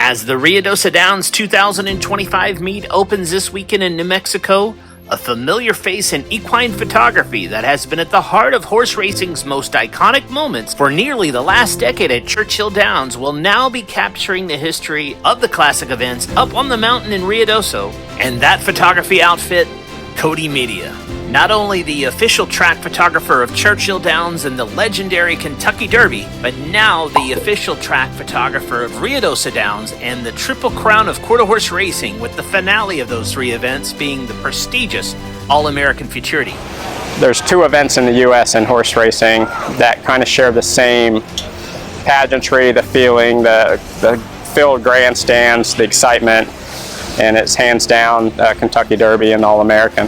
As the Ruidoso Downs 2025 meet opens this weekend in New Mexico, a familiar face in equine photography that has been at the heart of horse racing's most iconic moments for nearly the last decade at Churchill Downs will now be capturing the history of the classic events up on the mountain in Ruidoso, and that photography outfit, Coady Media. Not only the official track photographer of Churchill Downs and the legendary Kentucky Derby, but now the official track photographer of Ruidoso Downs and the Triple Crown of Quarter Horse Racing, with the finale of those three events being the prestigious All-American Futurity. There's two events in the U.S. in horse racing that kind of share the same pageantry, the feeling, the filled grandstands, the excitement, and it's hands down Kentucky Derby and All-American.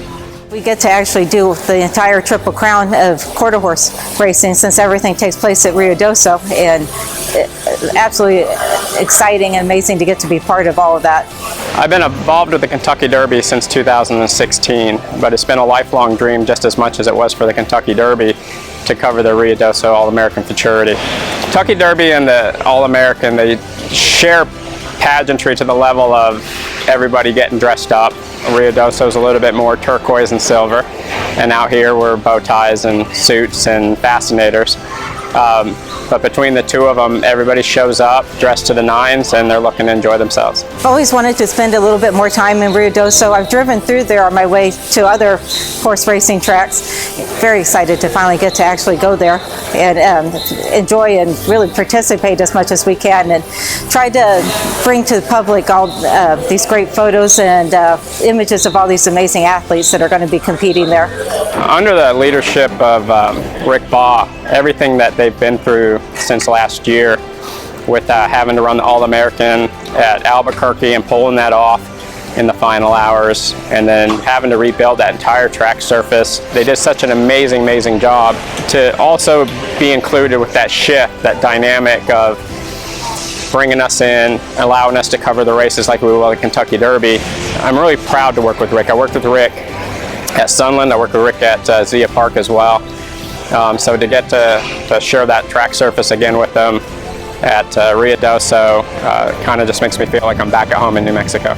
We get to actually do the entire Triple Crown of quarter horse racing since everything takes place at Ruidoso, and absolutely exciting and amazing to get to be part of all of that. I've been involved with the Kentucky Derby since 2016, but it's been a lifelong dream just as much as it was for the Kentucky Derby to cover the Ruidoso All-American Futurity. Kentucky Derby and the All-American, they share pageantry to the level of everybody getting dressed up. Ruidoso's a little bit more turquoise and silver, and out here we're bow ties and suits and fascinators. But between the two of them, everybody shows up dressed to the nines and they're looking to enjoy themselves. I've always wanted to spend a little bit more time in Ruidoso. I've driven through there on my way to other horse racing tracks. Very excited to finally get to actually go there and enjoy and really participate as much as we can, and try to bring to the public all these great photos and images of all these amazing athletes that are going to be competing there. Under the leadership of Rick Baugh, everything that they've been through since last year with having to run the All-American at Albuquerque and pulling that off in the final hours, and then having to rebuild that entire track surface. They did such an amazing job to also be included with that shift, that dynamic of bringing us in, allowing us to cover the races like we will at Kentucky Derby. I'm really proud to work with Rick. I worked with Rick at Sunland, I worked with Rick at Zia Park as well. So to get to share that track surface again with them at Ruidoso kind of just makes me feel like I'm back at home in New Mexico.